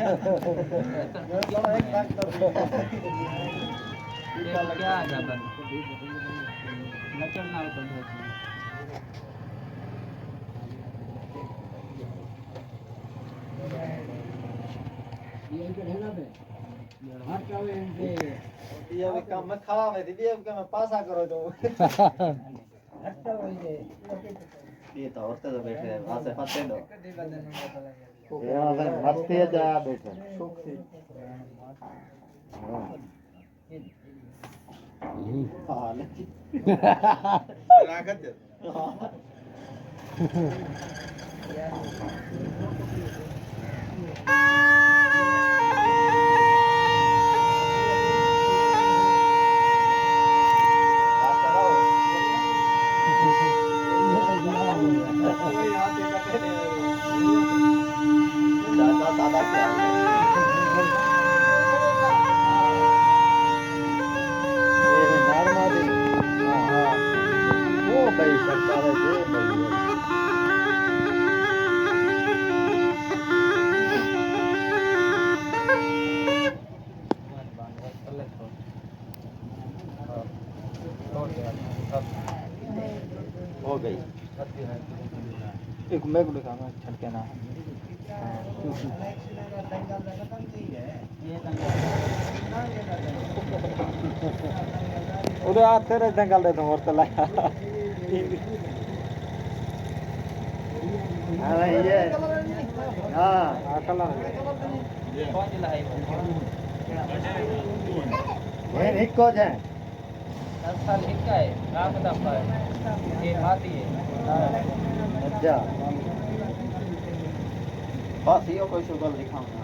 क्या जबर नचर ना कर दो ये इनके ढेला पे हर चावे इनके ये भी काम में खावा में थी ये काम में पासा करो तो हटता होइए ये तो औरतें तो बैठे हैं वहां से फंसे दो यहां से मस्ती है जा बैठे सुख से हां रागत दादा क्या ये नॉर्मली हां वो भाई सरकार है भाई हो गई एक मैं को दिखाना छटके ना उधर आते रहे दंगल दे तुम और तो लाया हाँ ये हाँ कलर ये कौन सी लाई ये निको है 10 साल हिक्का है राम दफा है ये माती है अच्छा बस यो कोई शुगर दिखाऊंगा